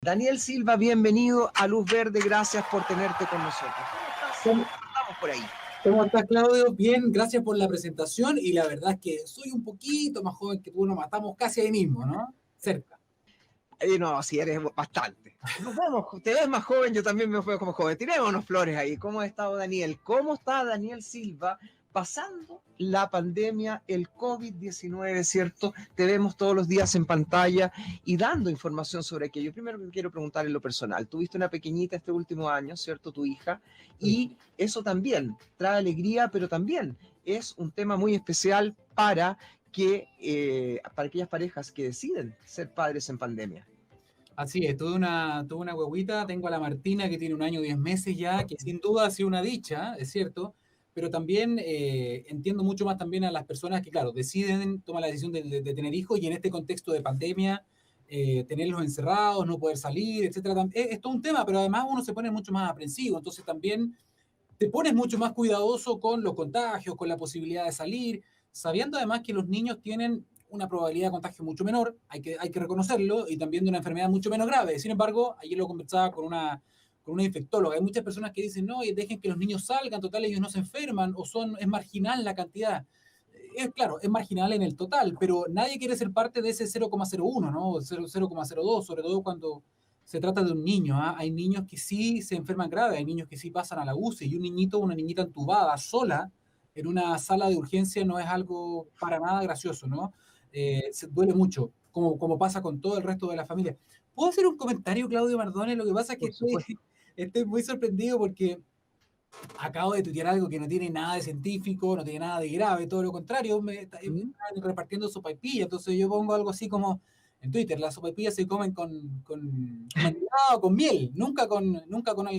Daniel Silva, bienvenido a Luz Verde, gracias por tenerte con nosotros. ¿Cómo estás? Estamos por ahí. ¿Cómo estás, Claudio? Bien, gracias por la presentación y la verdad es que soy un poquito más joven que tú, nos matamos casi ahí mismo, ¿no? Cerca. No, si eres bastante. Te ves más joven, yo también me veo como joven. Tiremos unos flores ahí. ¿Cómo ha estado Daniel? ¿Cómo está Daniel Silva pasando la pandemia, el COVID-19, ¿cierto? Te vemos todos los días en pantalla y dando información sobre aquello. Primero que quiero preguntar en lo personal. Tuviste una pequeñita este último año, ¿cierto? Tu hija. Y eso también trae alegría, pero también es un tema muy especial para aquellas parejas que deciden ser padres en pandemia. Así es, tuve una huevita, tengo a la Martina que tiene 1 año 10 meses ya, que sin duda ha sido una dicha, es cierto, pero también entiendo mucho más también a las personas que, claro, toman la decisión de tener hijos y en este contexto de pandemia, tenerlos encerrados, no poder salir, etcétera. Es todo un tema, pero además uno se pone mucho más aprensivo, entonces también te pones mucho más cuidadoso con los contagios, con la posibilidad de salir, sabiendo además que los niños tienen una probabilidad de contagio mucho menor, hay que reconocerlo, y también de una enfermedad mucho menos grave. Sin embargo, ayer lo conversaba con una infectóloga. Hay muchas personas que dicen, no, dejen que los niños salgan, total, ellos no se enferman, es marginal la cantidad. Claro, es marginal en el total, pero nadie quiere ser parte de ese 0,01, ¿no? 0,02, sobre todo cuando se trata de un niño. ¿Ah? Hay niños que sí se enferman grave, hay niños que sí pasan a la UCI, y un niñito o una niñita entubada sola en una sala de urgencia no es algo para nada gracioso, ¿no? Se duele mucho, como pasa con todo el resto de la familia. ¿Puedo hacer un comentario, Claudio Mardones? Lo que pasa es que estoy muy sorprendido porque acabo de tuitear algo que no tiene nada de científico, no tiene nada de grave, todo lo contrario, me están repartiendo sopaipilla, entonces yo pongo algo así como en Twitter, las sopaipillas se comen con mantequilla o con miel, nunca con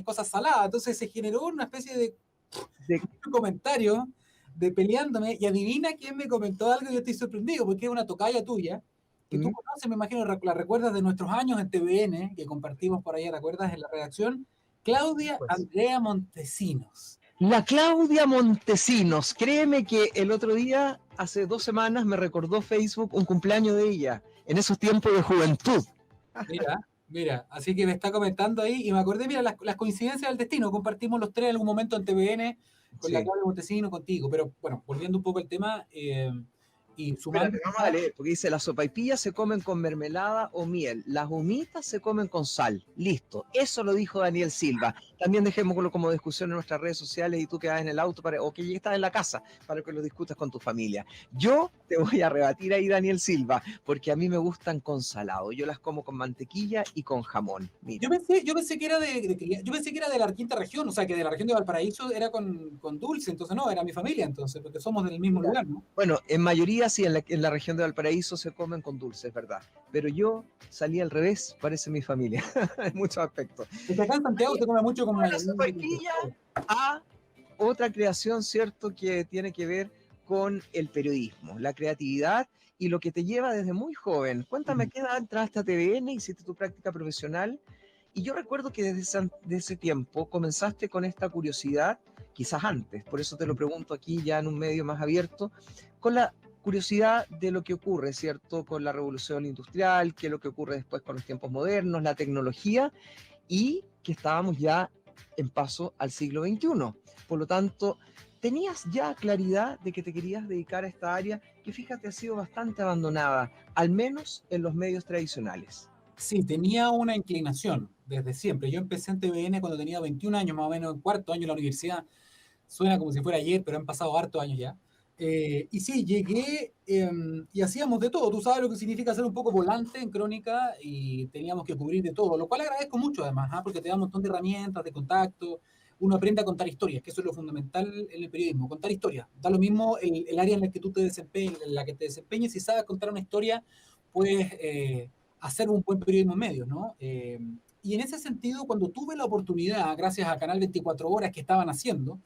cosas saladas, entonces se generó una especie de comentario de peleándome, y adivina quién me comentó algo y yo estoy sorprendido, porque es una tocaya tuya, que tú conoces, me imagino, la recuerdas de nuestros años en TVN, que compartimos por ahí, ¿recuerdas? En la redacción, Claudia Andrea Montesinos. La Claudia Montesinos, créeme que el otro día, hace 2 semanas, me recordó Facebook un cumpleaños de ella, en esos tiempos de juventud. Mira, así que me está comentando ahí, y me acordé, mira, las coincidencias del destino, compartimos los tres en algún momento en TVN, con la Claudia Montesinos, contigo, pero bueno, volviendo un poco al tema, y sumando... Espérate, vamos a leer, porque dice, las sopaipillas se comen con mermelada o miel, las humitas se comen con sal. Listo, eso lo dijo Daniel Silva. También dejémoslo como discusión en nuestras redes sociales y tú que vas en el auto o que estás en la casa para que lo discutas con tu familia. Yo te voy a rebatir ahí, Daniel Silva, porque a mí me gustan con salado. Yo las como con mantequilla y con jamón. Mira. Yo pensé que era de la quinta región, o sea, que de la región de Valparaíso era con dulce, entonces no, era mi familia, entonces, porque somos del mismo lugar, ¿no? Bueno, en mayoría sí, en la región de Valparaíso se comen con dulce, es verdad. Pero yo salí al revés, parece mi familia, en muchos aspectos. Porque acá en Santiago se come mucho con la sopaipilla a otra creación, ¿cierto?, que tiene que ver con el periodismo, la creatividad y lo que te lleva desde muy joven. Cuéntame, ¿qué edad entraste a TVN, hiciste tu práctica profesional? Y yo recuerdo que desde ese tiempo comenzaste con esta curiosidad, quizás antes, por eso te lo pregunto aquí ya en un medio más abierto, con la curiosidad de lo que ocurre, ¿cierto?, con la revolución industrial, qué es lo que ocurre después con los tiempos modernos, la tecnología, y que estábamos ya en paso al siglo XXI. Por lo tanto, tenías ya claridad de que te querías dedicar a esta área que, fíjate, ha sido bastante abandonada, al menos en los medios tradicionales. Sí, tenía una inclinación desde siempre. Yo empecé en TVN cuando tenía 21 años, más o menos, en cuarto año de la universidad. Suena como si fuera ayer, pero han pasado hartos años ya. Y sí, llegué y hacíamos de todo. Tú sabes lo que significa ser un poco volante en Crónica, y teníamos que cubrir de todo, lo cual agradezco mucho además, porque te da un montón de herramientas, de contacto. Uno aprende a contar historias, que eso es lo fundamental en el periodismo, contar historias. Da lo mismo el área en la que tú te desempeñes, en la que te desempeñes, si sabes contar una historia, puedes hacer un buen periodismo en medios, ¿no? Y en ese sentido, cuando tuve la oportunidad, gracias a Canal 24 Horas que estaban haciendo,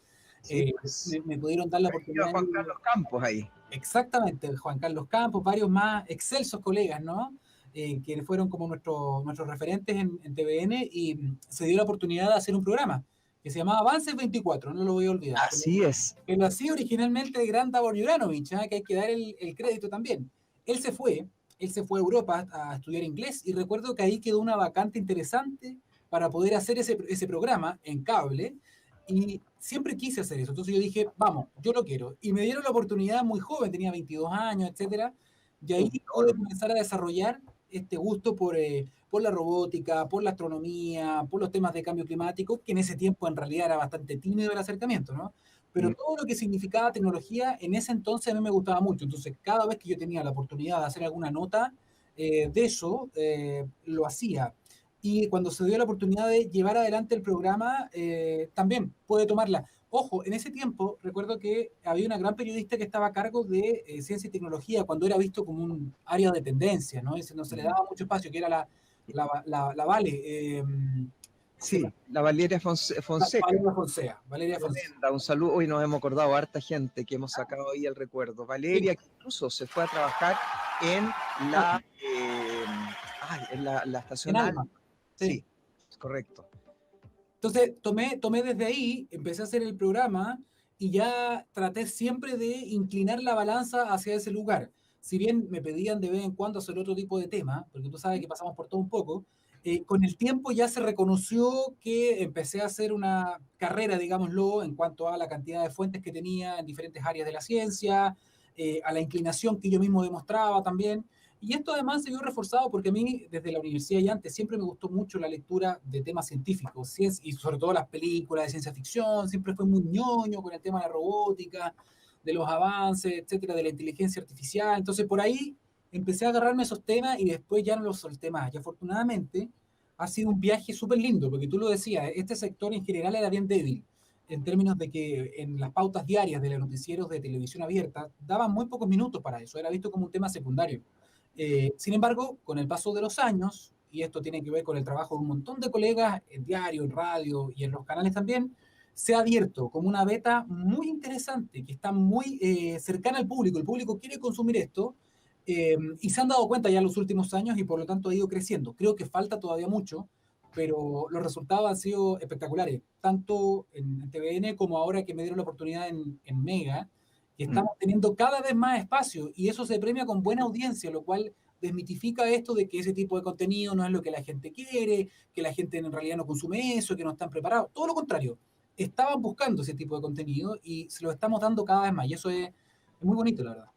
me pudieron dar la oportunidad. Juan Carlos Campos ahí. Exactamente, Juan Carlos Campos, varios más excelsos colegas, ¿no? Que fueron como nuestros referentes en TVN, y se dio la oportunidad de hacer un programa que se llamaba Avances 24, no lo voy a olvidar. Así es. Que lo hacía originalmente el gran Davor Juranovic, que hay que dar el crédito también. Él se fue, él se fue a Europa a estudiar inglés y recuerdo que ahí quedó una vacante interesante para poder hacer ese programa en cable y siempre quise hacer eso. Entonces yo dije, vamos, yo lo quiero. Y me dieron la oportunidad muy joven, tenía 22 años, etcétera, y ahí pude comenzar a desarrollar este gusto por la robótica, por la astronomía, por los temas de cambio climático, que en ese tiempo en realidad era bastante tímido el acercamiento, ¿no? Pero todo lo que significaba tecnología en ese entonces a mí me gustaba mucho. Entonces, cada vez que yo tenía la oportunidad de hacer alguna nota de eso, lo hacía. Y cuando se dio la oportunidad de llevar adelante el programa, también pude tomarla. Ojo, en ese tiempo recuerdo que había una gran periodista que estaba a cargo de ciencia y tecnología cuando era visto como un área de tendencia, ¿no? Y no se le daba mucho espacio, que era la Vale. Sí, la Valeria Fonseca. Valeria Fonseca. Valeria Fonseca. Tremenda, un saludo. Hoy nos hemos acordado harta gente que hemos sacado ahí el recuerdo. Valeria, que incluso se fue a trabajar en la estación En Alma. Sí, es correcto. Entonces tomé desde ahí, empecé a hacer el programa y ya traté siempre de inclinar la balanza hacia ese lugar. Si bien me pedían de vez en cuando hacer otro tipo de tema, porque tú sabes que pasamos por todo un poco, con el tiempo ya se reconoció que empecé a hacer una carrera, digámoslo, en cuanto a la cantidad de fuentes que tenía en diferentes áreas de la ciencia, a la inclinación que yo mismo demostraba también. Y esto además se vio reforzado porque a mí, desde la universidad y antes, siempre me gustó mucho la lectura de temas científicos, y sobre todo las películas de ciencia ficción, siempre fue muy ñoño con el tema de la robótica, de los avances, etcétera, de la inteligencia artificial. Entonces, por ahí empecé a agarrarme esos temas y después ya no los solté más. Y afortunadamente ha sido un viaje súper lindo, porque tú lo decías, este sector en general era bien débil, en términos de que en las pautas diarias de los noticieros de televisión abierta daban muy pocos minutos para eso, era visto como un tema secundario. Sin embargo, con el paso de los años, y esto tiene que ver con el trabajo de un montón de colegas en diario, en radio y en los canales también, se ha abierto como una beta muy interesante, que está muy cercana al público. El público quiere consumir esto y se han dado cuenta ya en los últimos años y por lo tanto ha ido creciendo. Creo que falta todavía mucho, pero los resultados han sido espectaculares, tanto en TVN como ahora que me dieron la oportunidad en Mega, y estamos teniendo cada vez más espacio y eso se premia con buena audiencia, lo cual desmitifica esto de que ese tipo de contenido no es lo que la gente quiere, que la gente en realidad no consume eso, que no están preparados. Todo lo contrario, estaban buscando ese tipo de contenido y se lo estamos dando cada vez más y eso es muy bonito, la verdad.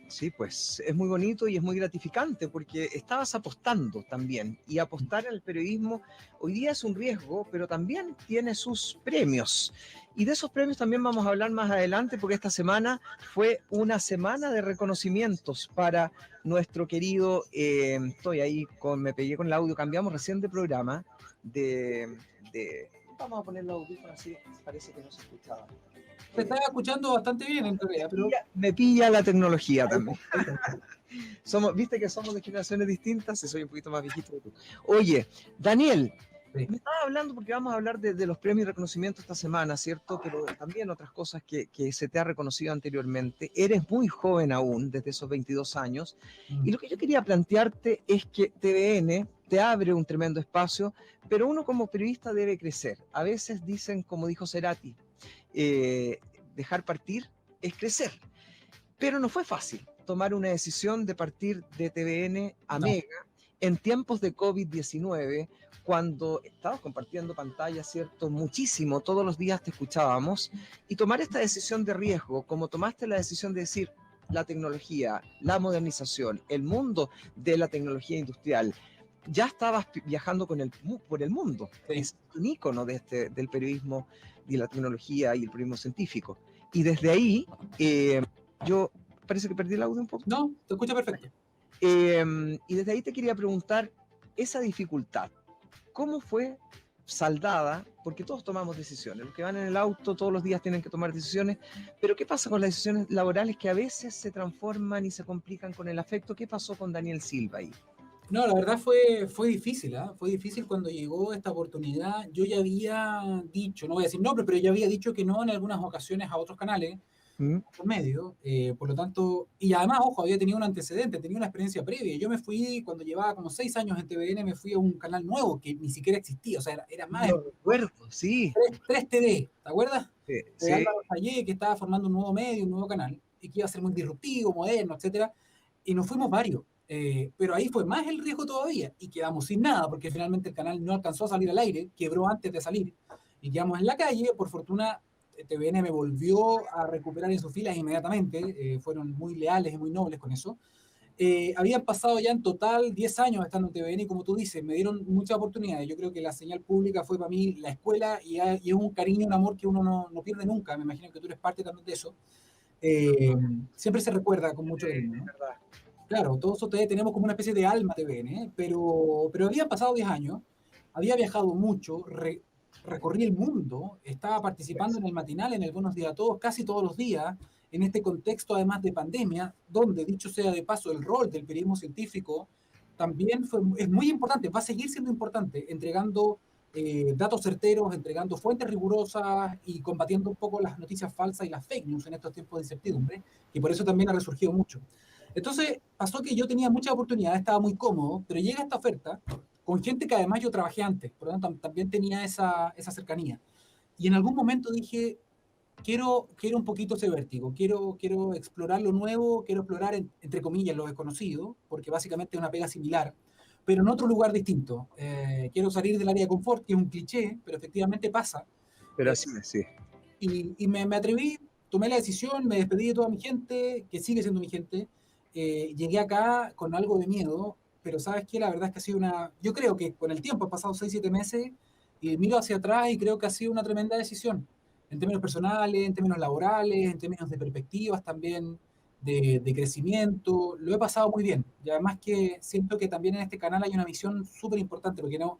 Sí, pues es muy bonito y es muy gratificante porque estabas apostando también y apostar en el periodismo hoy día es un riesgo, pero también tiene sus premios. Y de esos premios también vamos a hablar más adelante porque esta semana fue una semana de reconocimientos para nuestro querido, estoy ahí, me pegué con el audio, cambiamos recién de programa, vamos a poner el audífono así, parece que no se escuchaba. Te estaba escuchando bastante bien en realidad, pero... Me pilla la tecnología también. Viste que somos de generaciones distintas, y soy un poquito más viejito que tú. Oye, Daniel, me estaba hablando porque vamos a hablar de los premios y reconocimientos esta semana, ¿cierto? Pero también otras cosas que se te ha reconocido anteriormente. Eres muy joven aún, desde esos 22 años, y lo que yo quería plantearte es que TVN te abre un tremendo espacio, pero uno como periodista debe crecer. A veces dicen, como dijo Cerati, dejar partir es crecer. Pero no fue fácil tomar una decisión de partir de TVN a Mega en tiempos de COVID-19, cuando estabas compartiendo pantalla, ¿cierto? Muchísimo, todos los días te escuchábamos, y tomar esta decisión de riesgo, como tomaste la decisión de decir la tecnología, la modernización, el mundo de la tecnología industrial, ya estabas viajando por el mundo. Sí. Es un ícono del periodismo y la tecnología y el periodismo científico. Y desde ahí, yo parece que perdí el audio un poco. No, te escucha perfecto. Y desde ahí te quería preguntar, esa dificultad, ¿cómo fue saldada? Porque todos tomamos decisiones. Los que van en el auto todos los días tienen que tomar decisiones, pero ¿qué pasa con las decisiones laborales que a veces se transforman y se complican con el afecto? ¿Qué pasó con Daniel Silva ahí? No, la verdad fue difícil, ¿eh? Fue difícil cuando llegó esta oportunidad. Yo ya había dicho, no voy a decir nombre, pero ya había dicho que no en algunas ocasiones a otros canales por medio. Por lo tanto, y además, ojo, había tenido un antecedente, tenía una experiencia previa. Yo me fui, cuando llevaba como 6 años en TVN, me fui a un canal nuevo que ni siquiera existía, o sea, era más... Lo recuerdo, sí. 3 TV, ¿te acuerdas? Sí. De Álvaro Sayé, que estaba formando un nuevo medio, un nuevo canal, y que iba a ser muy disruptivo, moderno, etcétera. Y nos fuimos varios. Pero ahí fue más el riesgo todavía y quedamos sin nada porque finalmente el canal no alcanzó a salir al aire, quebró antes de salir y quedamos en la calle. Por fortuna, TVN me volvió a recuperar en sus filas inmediatamente, fueron muy leales y muy nobles con eso. Habían pasado ya en total 10 años estando en TVN y como tú dices, me dieron muchas oportunidades. Yo creo que la señal pública fue para mí la escuela y es un cariño, un amor que uno no pierde nunca. Me imagino que tú eres parte también de eso. Siempre se recuerda con mucho cariño, Es ¿no? verdad. Claro, todos ustedes tenemos como una especie de alma TVN, ¿eh? Pero habían pasado 10 años, había viajado mucho, recorrí el mundo, estaba participando Pues, en el matinal, en el Buenos Días a Todos, casi todos los días, en este contexto además de pandemia, donde, dicho sea de paso, el rol del periodismo científico también es muy importante, va a seguir siendo importante, entregando datos certeros, entregando fuentes rigurosas y combatiendo un poco las noticias falsas y las fake news en estos tiempos de incertidumbre, y por eso también ha resurgido mucho. Entonces pasó que yo tenía muchas oportunidades, estaba muy cómodo, pero llega esta oferta con gente que además yo trabajé antes, por lo tanto también tenía esa cercanía. Y en algún momento dije, quiero un poquito ese vértigo, quiero explorar lo nuevo, quiero explorar, entre comillas, lo desconocido, porque básicamente es una pega similar, pero en otro lugar distinto. Quiero salir del área de confort, que es un cliché, pero efectivamente pasa. pero Eh, así es, sí. y me atreví, tomé la decisión, me despedí de toda mi gente, que sigue siendo mi gente. Llegué acá con algo de miedo, pero ¿sabes qué? La verdad es que ha sido una... Yo creo que con el tiempo, han pasado 6 7 meses, y miro hacia atrás y creo que ha sido una tremenda decisión, en términos personales, en términos laborales, en términos de perspectivas también, de crecimiento. Lo he pasado muy bien. Y además que siento que también en este canal hay una misión súper importante, porque no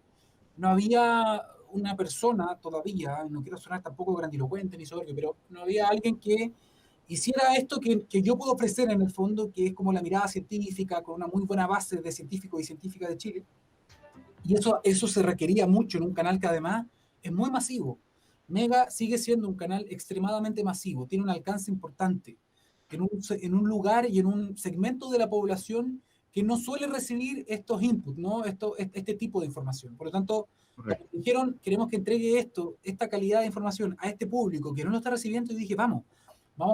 había una persona todavía, no quiero sonar tampoco grandilocuente ni soberbio, pero no había alguien que hiciera esto que yo puedo ofrecer en el fondo, que es como la mirada científica, con una muy buena base de científicos y científicas de Chile. Y eso se requería mucho en un canal que además es muy masivo. Mega sigue siendo un canal extremadamente masivo, tiene un alcance importante en un lugar y en un segmento de la población que no suele recibir estos inputs, ¿no? Este tipo de información. Por lo tanto, cuando Correcto. me dijeron, queremos que entregue esta calidad de información a este público que no lo está recibiendo, y dije, vamos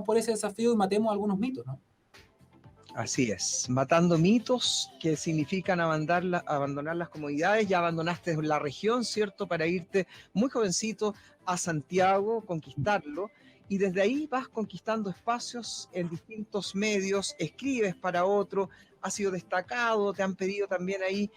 por ese desafío y matemos algunos mitos, ¿no? Así es, matando mitos que significan abandonar las comodidades. Ya abandonaste la región, ¿cierto? Para irte muy jovencito a Santiago, conquistarlo. Y desde ahí vas conquistando espacios en distintos medios, escribes para otro, has sido destacado, te han pedido también ahí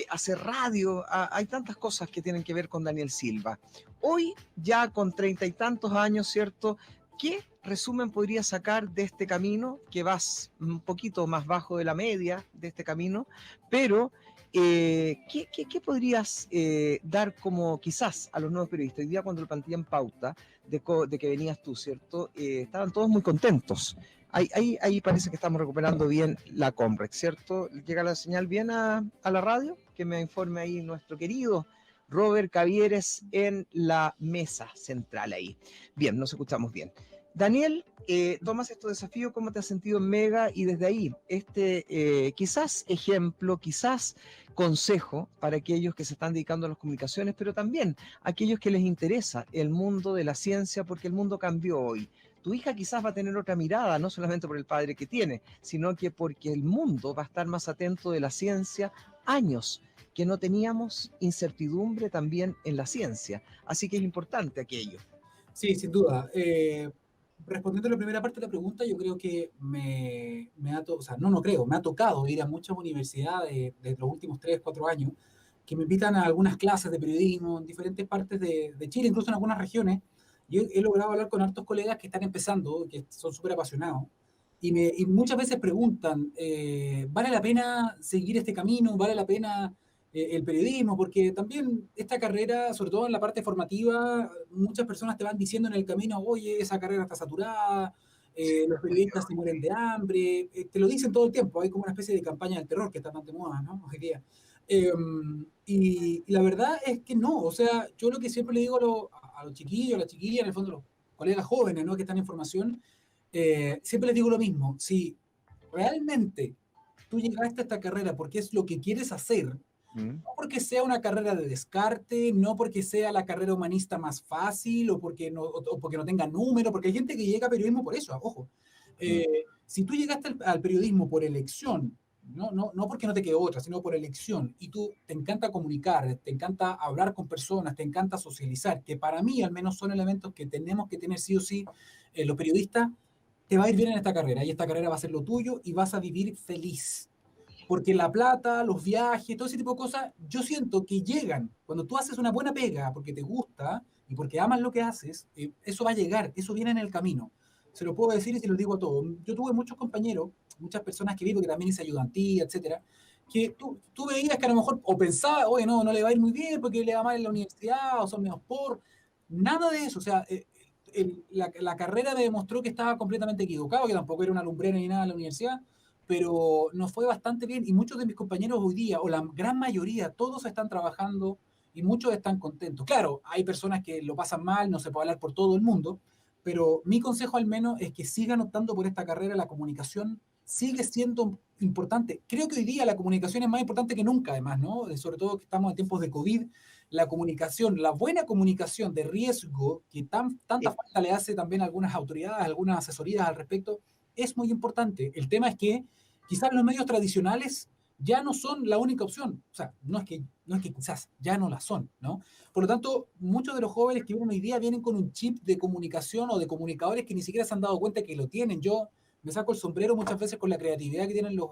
hacer radio. Hay tantas cosas que tienen que ver con Daniel Silva. Hoy, ya con 30 y tantos años, ¿cierto? ¿Qué resumen podrías sacar de este camino, que vas un poquito más bajo de la media de este camino, pero ¿qué podrías dar como quizás a los nuevos periodistas? Hoy día cuando lo planteé en pauta de que venías tú, ¿cierto? Estaban todos muy contentos. Ahí parece que estamos recuperando bien la Comrex, ¿cierto? ¿Llega la señal bien a la radio? Que me informe ahí nuestro querido Robert Cavieres en la mesa central ahí. Bien, nos escuchamos bien. Daniel, tomas este desafío, ¿cómo te has sentido en Mega? Y desde ahí, quizás ejemplo, quizás consejo para aquellos que se están dedicando a las comunicaciones, pero también aquellos que les interesa el mundo de la ciencia, porque el mundo cambió hoy. Tu hija quizás va a tener otra mirada, no solamente por el padre que tiene, sino que porque el mundo va a estar más atento de la ciencia. Años que no teníamos incertidumbre también en la ciencia. Así que es importante aquello. Sí, sin duda. Respondiendo a la primera parte de la pregunta, yo creo que o sea, no creo, me ha tocado ir a muchas universidades de los últimos 3 4 años que me invitan a algunas clases de periodismo en diferentes partes de Chile, incluso en algunas regiones. Yo he logrado hablar con hartos colegas que están empezando, que son súper apasionados, y muchas veces preguntan, ¿vale la pena seguir este camino? ¿Vale la pena el periodismo? Porque también esta carrera, sobre todo en la parte formativa, muchas personas te van diciendo en el camino, oye, esa carrera está saturada, los periodistas se mueren de hambre, te lo dicen todo el tiempo, hay como una especie de campaña del terror que está tan de moda, ¿no? Hoy día. Y la verdad es que no, o sea, yo lo que siempre le digo a los chiquillos, a las chiquillas, en el fondo, los colegas jóvenes, ¿no? Que están en formación, siempre les digo lo mismo, si realmente tú llegaste a esta carrera porque es lo que quieres hacer, ¿Mm? no porque sea una carrera de descarte, no porque sea la carrera humanista más fácil o porque no tenga número, porque hay gente que llega a periodismo por eso, ojo. ¿Mm? Si tú llegaste al periodismo por elección, no porque no te quede otra, sino por elección. Y tú te encanta comunicar, te encanta hablar con personas, te encanta socializar, que para mí al menos son elementos que tenemos que tener sí o sí los periodistas. Te va a ir bien en esta carrera y esta carrera va a ser lo tuyo y vas a vivir feliz. Porque la plata, los viajes, todo ese tipo de cosas, yo siento que llegan. Cuando tú haces una buena pega porque te gusta y porque amas lo que haces, eso va a llegar, eso viene en el camino. Se lo puedo decir y se lo digo a todos. Yo tuve muchos compañeros, muchas personas que vi, porque también hice ayudantía, etcétera, que tú veías que a lo mejor, o pensabas, oye, no le va a ir muy bien porque le va mal en la universidad, o son menos por. Nada de eso. O sea, la carrera me demostró que estaba completamente equivocado, que tampoco era una lumbrera ni nada en la universidad, pero nos fue bastante bien y muchos de mis compañeros hoy día, o la gran mayoría, todos están trabajando y muchos están contentos. Claro, hay personas que lo pasan mal, no se puede hablar por todo el mundo, pero mi consejo al menos es que sigan optando por esta carrera. La comunicación sigue siendo importante. Creo que hoy día la comunicación es más importante que nunca, además, ¿no? Sobre todo que estamos en tiempos de COVID, la comunicación, la buena comunicación de riesgo, que tanta falta le hace también a algunas autoridades, algunas asesorías al respecto, es muy importante. El tema es que quizás los medios tradicionales ya no son la única opción. O sea, no es que quizás ya no la son, ¿no? Por lo tanto, muchos de los jóvenes que vienen hoy día vienen con un chip de comunicación o de comunicadores que ni siquiera se han dado cuenta que lo tienen. Yo me saco el sombrero muchas veces con la creatividad que tienen los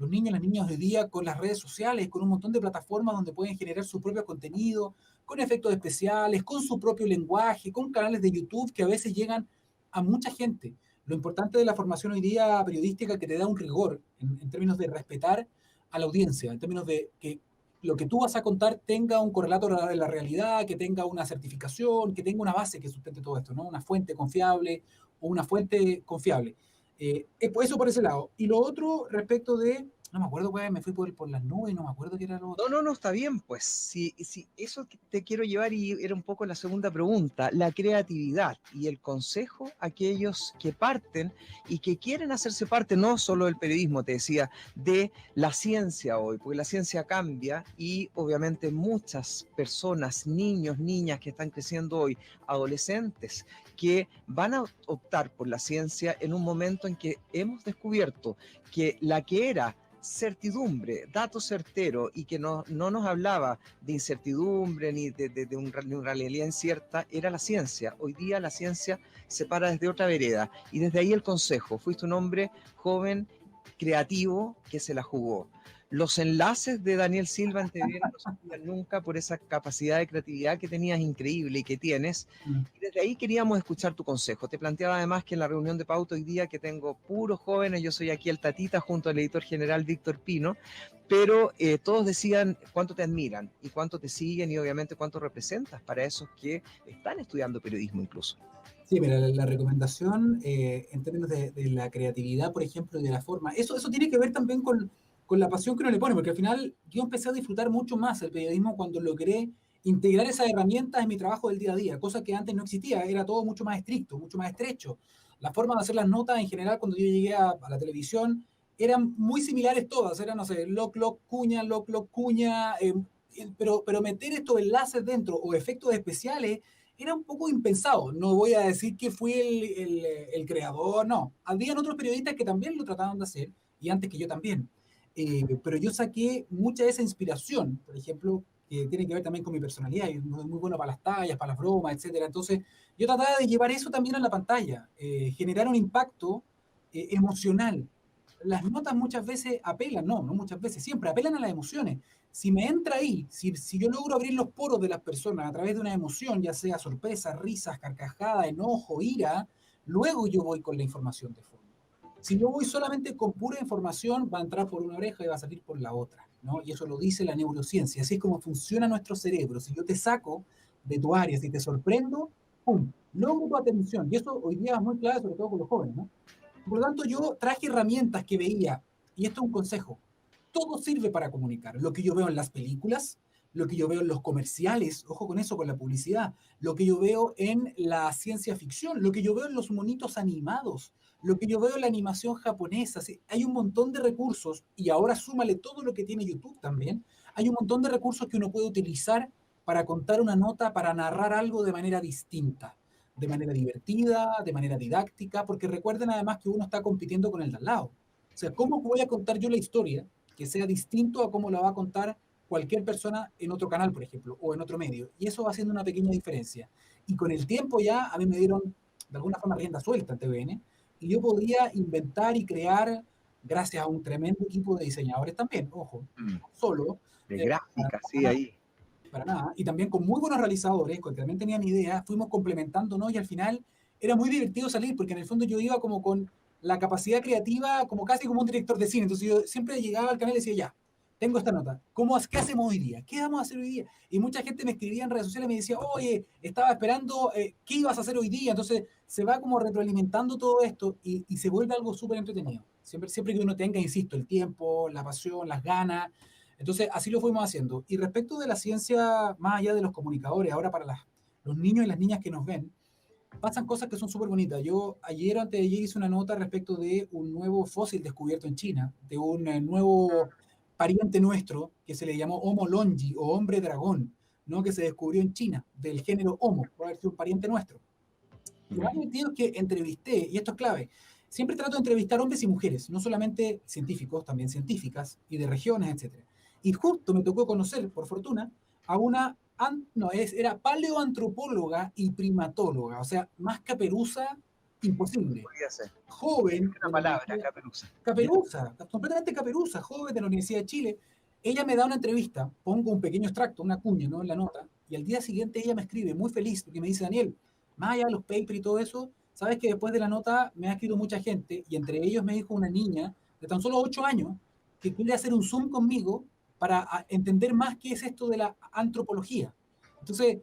niños, las niñas hoy día, con las redes sociales, con un montón de plataformas donde pueden generar su propio contenido, con efectos especiales, con su propio lenguaje, con canales de YouTube que a veces llegan a mucha gente. Lo importante de la formación hoy día periodística es que te da un rigor en términos de respetar a la audiencia, en términos de que lo que tú vas a contar tenga un correlato de la realidad, que tenga una certificación, que tenga una base que sustente todo esto, ¿no? Una fuente confiable o una fuente confiable. Eso por ese lado. Y lo otro respecto de, no me acuerdo, me fui por las nubes, no me acuerdo qué era lo otro. No, está bien, pues sí, eso que te quiero llevar y era un poco la segunda pregunta, la creatividad y el consejo a aquellos que parten y que quieren hacerse parte, no solo del periodismo, te decía, de la ciencia hoy, porque la ciencia cambia y obviamente muchas personas, niños, niñas que están creciendo hoy, adolescentes, que van a optar por la ciencia en un momento en que hemos descubierto que la que era certidumbre, dato certero y que no nos hablaba de incertidumbre ni de una realidad incierta, era la ciencia. Hoy día la ciencia se para desde otra vereda y desde ahí el consejo. Fuiste un hombre joven, creativo, que se la jugó. Los enlaces de Daniel Silva en TVN no se olvidan nunca por esa capacidad de creatividad que tenías increíble y que tienes. Y desde ahí queríamos escuchar tu consejo. Te planteaba además que en la reunión de pauta hoy día que tengo puros jóvenes, yo soy aquí el tatita junto al editor general Víctor Pino, pero todos decían cuánto te admiran y cuánto te siguen y obviamente cuánto representas para esos que están estudiando periodismo incluso. Sí, mira, la recomendación en términos de la creatividad, por ejemplo, y de la forma, eso tiene que ver también con la pasión que uno le pone, porque al final yo empecé a disfrutar mucho más el periodismo cuando logré integrar esas herramientas en mi trabajo del día a día, cosa que antes no existía, era todo mucho más estricto, mucho más estrecho. La forma de hacer las notas en general cuando yo llegué a la televisión eran muy similares todas, eran, no sé, loc, cuña, pero meter estos enlaces dentro o efectos especiales era un poco impensado. No voy a decir que fui el creador, no. Habían otros periodistas que también lo trataban de hacer, y antes que yo también. Pero yo saqué mucha de esa inspiración, por ejemplo, que tiene que ver también con mi personalidad. Yo soy muy bueno para las tallas, para las bromas, etcétera. Entonces, yo trataba de llevar eso también a la pantalla, generar un impacto emocional. Las notas muchas veces apelan, no muchas veces, siempre apelan a las emociones. Si me entra ahí, si yo logro abrir los poros de las personas a través de una emoción, ya sea sorpresa, risas, carcajada, enojo, ira, luego yo voy con la información de fondo. Si yo voy solamente con pura información, va a entrar por una oreja y va a salir por la otra, ¿no? Y eso lo dice la neurociencia. Así es como funciona nuestro cerebro. Si yo te saco de tu área, si te sorprendo, ¡pum!, logro tu atención. Y eso hoy día es muy clave, sobre todo con los jóvenes, ¿no? Por lo tanto, yo traje herramientas que veía, y esto es un consejo, todo sirve para comunicar. Lo que yo veo en las películas, lo que yo veo en los comerciales, ojo con eso, con la publicidad, lo que yo veo en la ciencia ficción, lo que yo veo en los monitos animados, lo que yo veo en la animación japonesa. ¿Sí? Hay un montón de recursos, y ahora súmale todo lo que tiene YouTube también, hay un montón de recursos que uno puede utilizar para contar una nota, para narrar algo de manera distinta, de manera divertida, de manera didáctica, porque recuerden además que uno está compitiendo con el de al lado. O sea, ¿cómo voy a contar yo la historia que sea distinto a cómo la va a contar cualquier persona en otro canal, por ejemplo, o en otro medio. Y eso va haciendo una pequeña diferencia. Y con el tiempo ya a mí me dieron de alguna forma rienda suelta en TVN, y yo podía inventar y crear gracias a un tremendo equipo de diseñadores también, ojo, Mm. no solo, De para, gráfica, sí, ahí. para nada, y también con muy buenos realizadores, que también tenían ideas, fuimos complementándonos y al final era muy divertido salir, porque en el fondo yo iba como con la capacidad creativa, como casi como un director de cine, entonces yo siempre llegaba al canal y decía, ya, tengo esta nota, ¿qué hacemos hoy día? ¿Qué vamos a hacer hoy día? Y mucha gente me escribía en redes sociales y me decía, oye, estaba esperando, ¿qué ibas a hacer hoy día? Entonces se va como retroalimentando todo esto y se vuelve algo súper entretenido. Siempre que uno tenga, insisto, el tiempo, la pasión, las ganas. Entonces así lo fuimos haciendo. Y respecto de la ciencia, más allá de los comunicadores, ahora para los niños y las niñas que nos ven, pasan cosas que son súper bonitas. Yo ayer o antes de ayer hice una nota respecto de un nuevo fósil descubierto en China, de un nuevo pariente nuestro que se le llamó Homo longi o hombre dragón, ¿no? Que se descubrió en China, del género Homo, puede haber sido un pariente nuestro. Y lo más divertido es que entrevisté, y esto es clave, siempre trato de entrevistar hombres y mujeres, no solamente científicos, también científicas y de regiones, etc. Y justo me tocó conocer, por fortuna, a una, era paleoantropóloga y primatóloga, o sea, más caperuza imposible. Podría ser. Joven Una de la palabra, Universidad, caperuza. ¿Ya? caperuza, completamente caperuza, joven de la Universidad de Chile. Ella me da una entrevista, pongo un pequeño extracto, una cuña, ¿no? En la nota, y al día siguiente ella me escribe muy feliz porque me dice, Daniel, más allá de los papers y todo eso, sabes que después de la nota me ha escrito mucha gente y entre ellos me dijo una niña de tan solo 8 años que quiere hacer un Zoom conmigo para entender más qué es esto de la antropología. Entonces,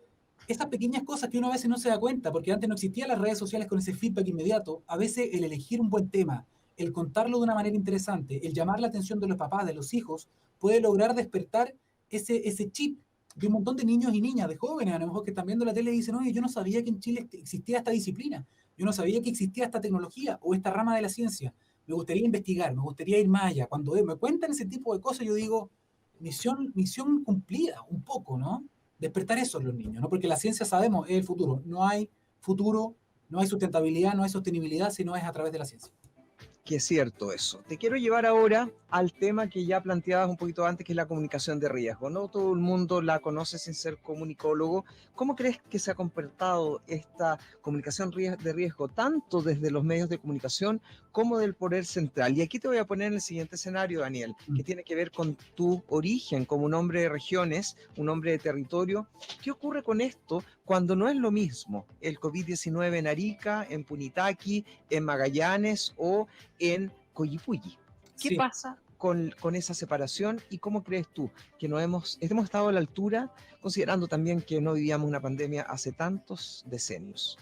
esas pequeñas cosas que uno a veces no se da cuenta, porque antes no existían las redes sociales con ese feedback inmediato, a veces el elegir un buen tema, el contarlo de una manera interesante, el llamar la atención de los papás, de los hijos, puede lograr despertar ese chip de un montón de niños y niñas, de jóvenes, a lo mejor que están viendo la tele y dicen, oye, yo no sabía que en Chile existía esta disciplina, yo no sabía que existía esta tecnología o esta rama de la ciencia, me gustaría investigar, me gustaría ir más allá. Cuando me cuentan ese tipo de cosas, yo digo, misión cumplida, un poco, ¿no? Despertar eso en los niños, ¿no? Porque la ciencia sabemos es el futuro. No hay futuro, no hay sustentabilidad, no hay sostenibilidad si no es a través de la ciencia. Que es cierto eso. Te quiero llevar ahora al tema que ya planteabas un poquito antes, que es la comunicación de riesgo. No todo el mundo la conoce sin ser comunicólogo. ¿Cómo crees que se ha comportado esta comunicación de riesgo, tanto desde los medios de comunicación como del poder central? Y aquí te voy a poner en el siguiente escenario, Daniel, que tiene que ver con tu origen como un hombre de regiones, un hombre de territorio. ¿Qué ocurre con esto cuando no es lo mismo el COVID-19 en Arica, en Punitaqui, en Magallanes o en Coyipulli? ¿Qué Sí. pasa con esa separación y cómo crees tú que hemos estado a la altura, considerando también que no vivíamos una pandemia hace tantos decenios?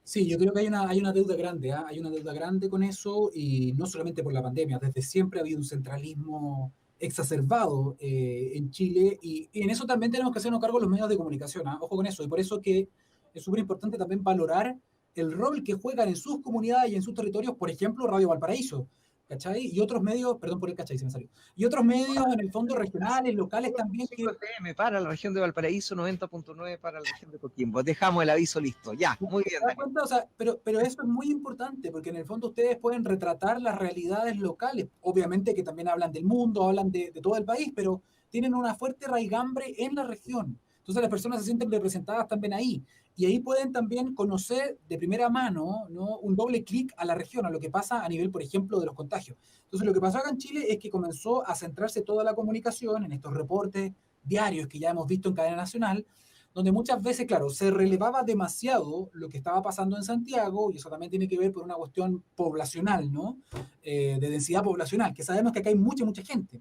Sí, yo creo que hay una deuda grande, ¿eh? Hay una deuda grande con eso y no solamente por la pandemia, desde siempre ha habido un centralismo exacerbado en Chile y en eso también tenemos que hacernos cargo los medios de comunicación, ¿eh? Ojo con eso, y por eso que es súper importante también valorar el rol que juegan en sus comunidades y en sus territorios, por ejemplo, Radio Valparaíso, ¿cachai? Y otros medios, perdón por el cachai, se me salió, y otros medios en el fondo regionales, locales también que... 5 FM para la región de Valparaíso, 90.9 para la región de Coquimbo. Dejamos el aviso listo. Ya, muy bien, ¿Te das Daniel. cuenta? O sea, pero eso es muy importante porque en el fondo ustedes pueden retratar las realidades locales. Obviamente que también hablan del mundo, hablan de todo el país, pero tienen una fuerte raigambre en la región. Entonces las personas se sienten representadas también ahí. Y ahí pueden también conocer de primera mano, ¿no? Un doble clic a la región, a lo que pasa a nivel, por ejemplo, de los contagios. Entonces lo que pasó acá en Chile es que comenzó a centrarse toda la comunicación en estos reportes diarios que ya hemos visto en cadena nacional, donde muchas veces, claro, se relevaba demasiado lo que estaba pasando en Santiago, y eso también tiene que ver por una cuestión poblacional, ¿no? De densidad poblacional, que sabemos que acá hay mucha gente.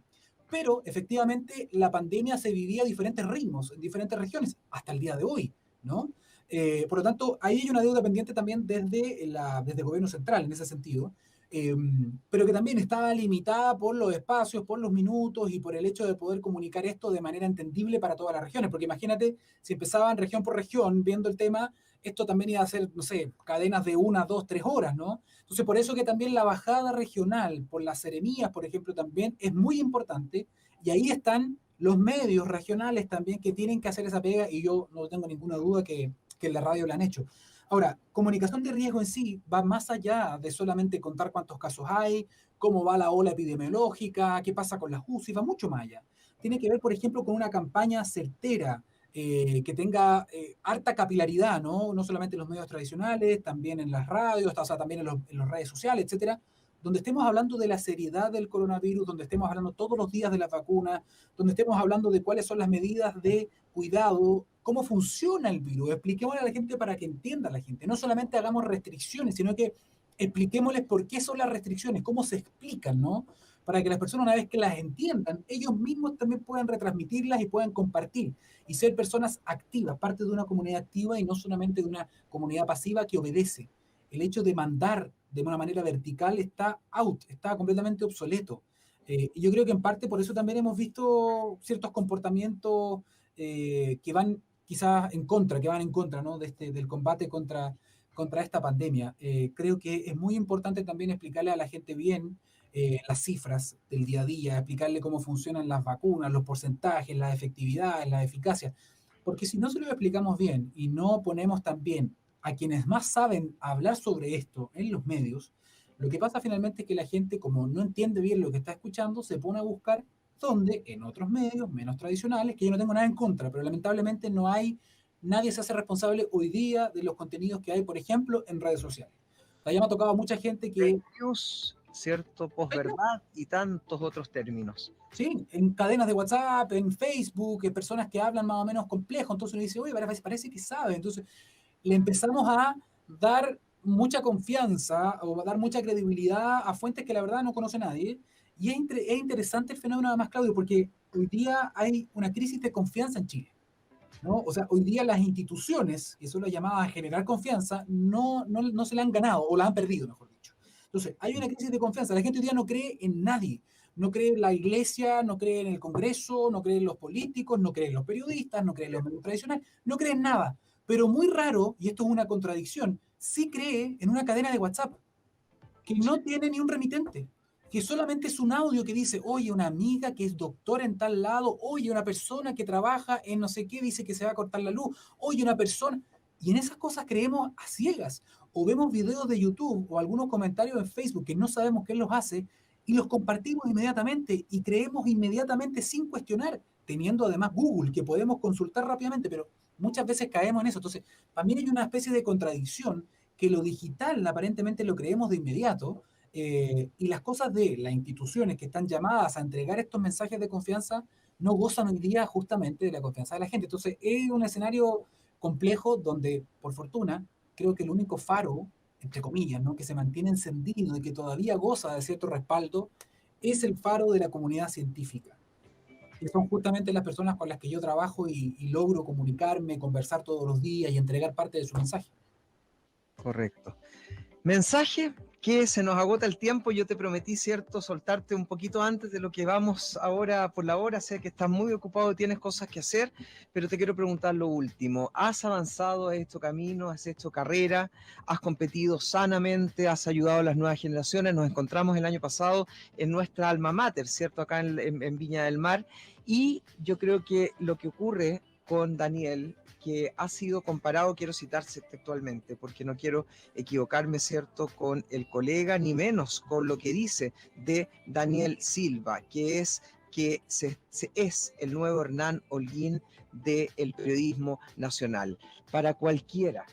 Pero efectivamente la pandemia se vivía a diferentes ritmos, en diferentes regiones, hasta el día de hoy, ¿no? Por lo tanto, ahí hay una deuda pendiente también desde el gobierno central, en ese sentido, pero que también estaba limitada por los espacios, por los minutos y por el hecho de poder comunicar esto de manera entendible para todas las regiones, porque imagínate, si empezaban región por región viendo el tema, esto también iba a ser, no sé, cadenas de 1, 2, 3 horas, ¿no? Entonces, por eso que también la bajada regional por las seremías, por ejemplo, también es muy importante, y ahí están los medios regionales también que tienen que hacer esa pega, y yo no tengo ninguna duda que en la radio la han hecho. Ahora, comunicación de riesgo en sí va más allá de solamente contar cuántos casos hay, cómo va la ola epidemiológica, qué pasa con las UCI, va mucho más allá. Tiene que ver, por ejemplo, con una campaña certera, que tenga harta capilaridad, ¿no? No solamente en los medios tradicionales, también en las radios, o sea, también en las redes sociales, etcétera, donde estemos hablando de la seriedad del coronavirus, donde estemos hablando todos los días de la vacuna, donde estemos hablando de cuáles son las medidas de cuidado, cómo funciona el virus, expliquémosle a la gente para que entienda a la gente, no solamente hagamos restricciones, sino que expliquémosles por qué son las restricciones, cómo se explican, ¿no? Para que las personas, una vez que las entiendan, ellos mismos también puedan retransmitirlas y puedan compartir y ser personas activas, parte de una comunidad activa y no solamente de una comunidad pasiva que obedece. El hecho de mandar de una manera vertical está out, está completamente obsoleto. Y yo creo que en parte por eso también hemos visto ciertos comportamientos que van quizás en contra, que van en contra, ¿no? Del combate contra esta pandemia. Creo que es muy importante también explicarle a la gente bien las cifras del día a día, explicarle cómo funcionan las vacunas, los porcentajes, las efectividades, la eficacia, porque si no se lo explicamos bien y no ponemos también a quienes más saben hablar sobre esto en los medios, lo que pasa finalmente es que la gente, como no entiende bien lo que está escuchando, se pone a buscar donde en otros medios menos tradicionales, que yo no tengo nada en contra, pero lamentablemente no hay, nadie se hace responsable hoy día de los contenidos que hay, por ejemplo, en redes sociales. O sea, ya me ha tocado a mucha gente que, Fake news, ¿cierto? Posverdad y tantos otros términos. sí, en cadenas de WhatsApp, en Facebook, personas que hablan más o menos complejo, entonces uno dice, oye, parece que sabe, entonces le empezamos a dar mucha confianza o a dar mucha credibilidad a fuentes que la verdad no conoce nadie. Y es interesante el fenómeno además, Claudio, porque hoy día hay una crisis de confianza en Chile, ¿no? O sea, hoy día las instituciones, que son las llamadas a generar confianza, no se la han ganado o la han perdido, mejor dicho. Entonces, hay una crisis de confianza. La gente hoy día no cree en nadie. No cree en la iglesia, no cree en el Congreso, no cree en los políticos, no cree en los periodistas, no cree en los medios tradicionales, no cree en nada. Pero muy raro, y esto es una contradicción, sí cree en una cadena de WhatsApp que no tiene ni un remitente, que solamente es un audio que dice, oye, una amiga que es doctora en tal lado, oye, una persona que trabaja en no sé qué dice que se va a cortar la luz, oye, una persona... Y en esas cosas creemos a ciegas, o vemos videos de YouTube o algunos comentarios en Facebook que no sabemos quién los hace, y los compartimos inmediatamente y creemos inmediatamente sin cuestionar, teniendo además Google, que podemos consultar rápidamente, pero muchas veces caemos en eso. Entonces, también hay una especie de contradicción que lo digital aparentemente lo creemos de inmediato, y las cosas de las instituciones que están llamadas a entregar estos mensajes de confianza no gozan hoy día justamente de la confianza de la gente. Entonces es un escenario complejo donde, por fortuna, creo que el único faro, entre comillas, ¿no? que se mantiene encendido y que todavía goza de cierto respaldo, es el faro de la comunidad científica, que son justamente las personas con las que yo trabajo y logro comunicarme, conversar todos los días y entregar parte de su mensaje. Correcto. Mensaje que se nos agota el tiempo. Yo te prometí, ¿cierto?, soltarte un poquito antes de lo que vamos ahora por la hora. Sé que estás muy ocupado, tienes cosas que hacer, pero te quiero preguntar lo último. ¿Has avanzado en este camino? ¿Has hecho carrera? ¿Has competido sanamente? ¿Has ayudado a las nuevas generaciones? Nos encontramos el año pasado en nuestra alma mater, ¿cierto?, acá en Viña del Mar. Y yo creo que lo que ocurre con Daniel, que ha sido comparado, quiero citarse textualmente, porque no quiero equivocarme, ¿cierto?, con el colega, ni menos con lo que dice de Daniel Silva, que es es el nuevo Hernán Holguín del periodismo nacional. Para cualquiera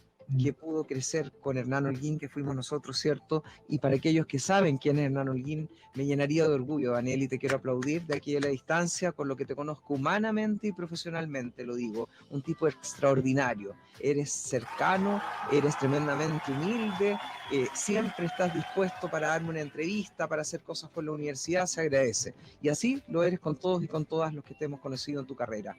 que pudo crecer con Hernán Holguín, que fuimos nosotros, ¿cierto? Y para aquellos que saben quién es Hernán Holguín, me llenaría de orgullo, Daniel, y te quiero aplaudir de aquí de la distancia, con lo que te conozco humanamente y profesionalmente, lo digo, un tipo extraordinario. Eres cercano, eres tremendamente humilde, siempre estás dispuesto para darme una entrevista, para hacer cosas con la universidad, se agradece. Y así lo eres con todos y con todas los que te hemos conocido en tu carrera.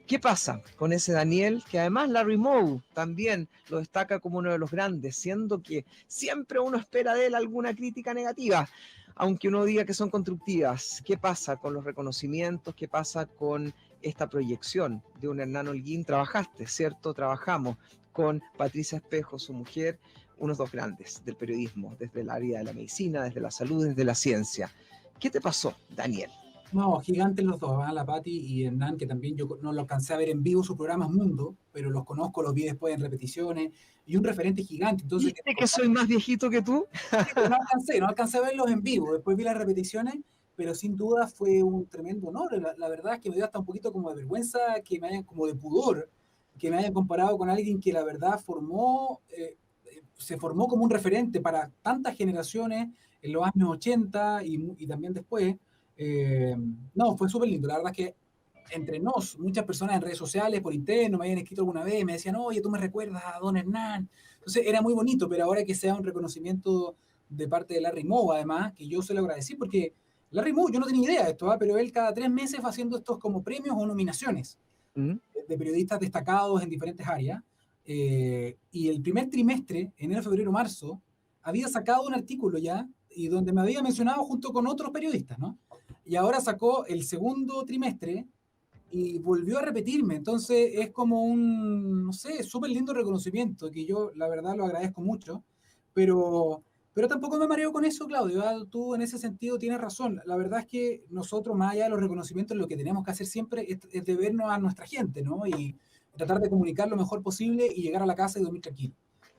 ¿Qué pasa con ese Daniel? Que además Larry Moe también lo destaca como uno de los grandes, siendo que siempre uno espera de él alguna crítica negativa, aunque uno diga que son constructivas. ¿Qué pasa con los reconocimientos? ¿Qué pasa con esta proyección de un Hernán Holguín? Trabajaste, ¿cierto? Trabajamos con Patricia Espejo, su mujer, unos dos grandes del periodismo, desde el área de la medicina, desde la salud, desde la ciencia. ¿Qué te pasó, Daniel? No, gigantes los dos, la Patti y Hernán, que también yo no lo alcancé a ver en vivo sus programas Mundo, pero los conozco, los vi después en repeticiones, y un referente gigante. Entonces, ¿Viste que soy más viejito que tú? sí, pero no alcancé a verlos en vivo, después vi las repeticiones, pero sin duda fue un tremendo honor. La verdad es que me dio hasta un poquito como de vergüenza, que me hayan, como de pudor, que me hayan comparado con alguien que la verdad se formó como un referente para tantas generaciones en los años 80 y también después. Eh, no, fue súper lindo. La verdad es que entre nos, muchas personas en redes sociales, por interno, me habían escrito alguna vez, me decían, oye, tú me recuerdas a Don Hernán. Entonces era muy bonito, pero ahora que sea un reconocimiento de parte de Larry Moe, además, que yo se lo agradecí, porque Larry Moe, yo no tenía idea de esto, pero él cada 3 meses va haciendo estos como premios o nominaciones ¿Mm? de periodistas destacados en diferentes áreas. Y el primer trimestre, enero, febrero, marzo, había sacado un artículo ya, y donde me había mencionado junto con otros periodistas, ¿no? Y ahora sacó el segundo trimestre y volvió a repetirme. Entonces es como un, no sé, súper lindo reconocimiento que yo la verdad lo agradezco mucho, pero, pero tampoco me mareo con eso, Claudio. Tú en ese sentido tienes razón. La verdad es que nosotros, más allá de los reconocimientos, lo que tenemos que hacer siempre es debernos a nuestra gente, ¿no? Y tratar de comunicar lo mejor posible y llegar a la casa y dormir tranquilo,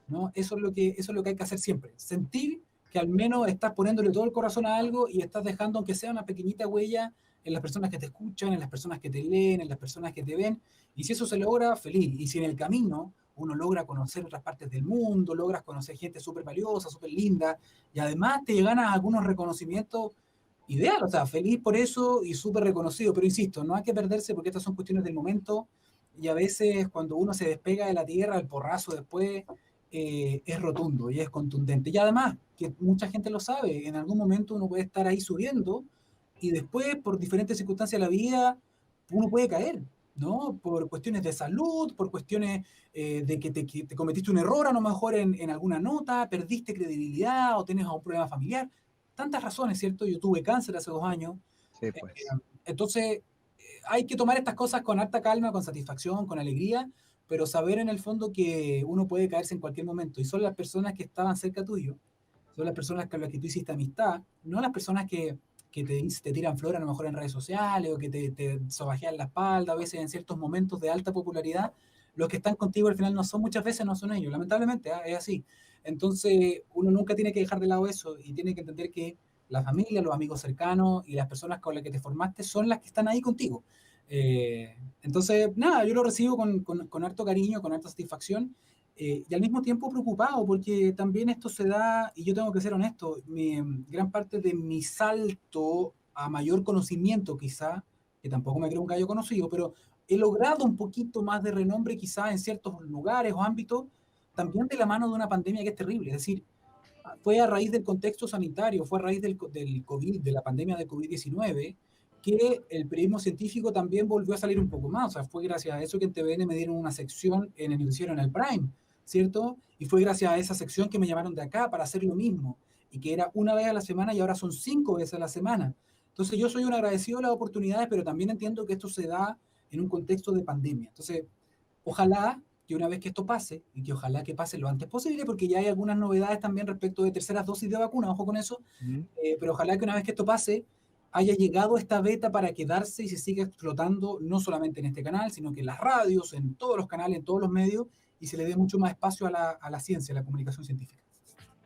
¿no? Eso es lo que hay que hacer siempre. Sentir que al menos estás poniéndole todo el corazón a algo y estás dejando, aunque sea una pequeñita huella, en las personas que te escuchan, en las personas que te leen, en las personas que te ven. Y si eso se logra, feliz. Y si en el camino uno logra conocer otras partes del mundo, logras conocer gente súper valiosa, súper linda, y además te ganas algunos reconocimientos, ideal, o sea, feliz por eso y súper reconocido. Pero insisto, no hay que perderse porque estas son cuestiones del momento y a veces cuando uno se despega de la tierra, el porrazo después es rotundo y es contundente. Y además, que mucha gente lo sabe, en algún momento uno puede estar ahí subiendo y después, por diferentes circunstancias de la vida, uno puede caer, ¿no? Por cuestiones de salud, por cuestiones de que te cometiste un error a lo mejor en alguna nota, perdiste credibilidad o tienes un problema familiar. Tantas razones, ¿cierto? Yo tuve cáncer hace 2 años. Sí, Eh, pues. entonces, hay que tomar estas cosas con harta calma, con satisfacción, con alegría, pero saber en el fondo que uno puede caerse en cualquier momento. Y son las personas que estaban cerca tuyo, son las personas con las que tú hiciste amistad, no las personas que te tiran flores a lo mejor en redes sociales o que te sobajean la espalda, a veces en ciertos momentos de alta popularidad, los que están contigo al final no son muchas veces, no son ellos, lamentablemente, es así. Entonces, uno nunca tiene que dejar de lado eso y tiene que entender que la familia, los amigos cercanos y las personas con las que te formaste son las que están ahí contigo. Entonces, nada, yo lo recibo con harto cariño, con harta satisfacción y al mismo tiempo preocupado porque también esto se da, y yo tengo que ser honesto, gran parte de mi salto a mayor conocimiento quizá, que tampoco me creo un gallo conocido, pero he logrado un poquito más de renombre quizá en ciertos lugares o ámbitos, también de la mano de una pandemia que es terrible. Es decir, fue a raíz del contexto sanitario, fue a raíz del COVID, de la pandemia de COVID-19, que el periodismo científico también volvió a salir un poco más. O sea, fue gracias a eso que en TVN me dieron una sección en el noticiero en el Prime, ¿cierto? Y fue gracias a esa sección que me llamaron de acá para hacer lo mismo, y que era una vez a la semana y ahora son 5 veces a la semana. Entonces yo soy un agradecido de las oportunidades, pero también entiendo que esto se da en un contexto de pandemia. Entonces, ojalá que una vez que esto pase, y que ojalá que pase lo antes posible, porque ya hay algunas novedades también respecto de terceras dosis de vacuna, ojo con eso, ¿Mm? pero ojalá que una vez que esto pase, haya llegado esta beta para quedarse y se siga explotando, no solamente en este canal, sino que en las radios, en todos los canales, en todos los medios, y se le dé mucho más espacio a la ciencia, a la comunicación científica.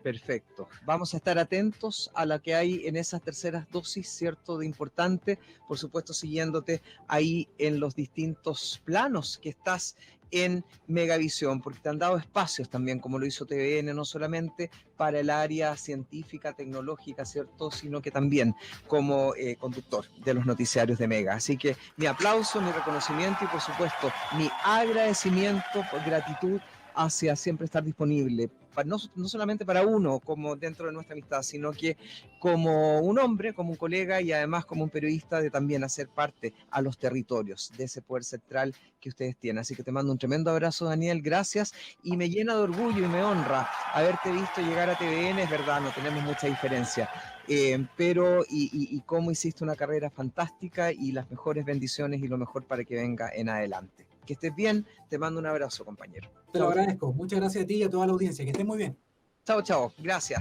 Perfecto. Vamos a estar atentos a la que hay en esas terceras dosis, ¿cierto? De importante, por supuesto, siguiéndote ahí en los distintos planos que estás en Megavisión, porque te han dado espacios también, como lo hizo TVN, no solamente para el área científica, tecnológica, ¿cierto? Sino que también como conductor de los noticiarios de Mega. Así que mi aplauso, mi reconocimiento y, por supuesto, mi agradecimiento, por gratitud hacia siempre estar disponible, no solamente para uno, como dentro de nuestra amistad, sino que como un hombre, como un colega y además como un periodista de también hacer parte a los territorios de ese poder central que ustedes tienen. Así que te mando un tremendo abrazo, Daniel, gracias, y me llena de orgullo y me honra haberte visto llegar a TVN. Es verdad, no tenemos mucha diferencia, pero y cómo hiciste una carrera fantástica y las mejores bendiciones y lo mejor para que venga en adelante. Que estés bien, te mando un abrazo, compañero. Te lo agradezco. Muchas gracias a ti y a toda la audiencia. Que estén muy bien. Chao, chao. Gracias.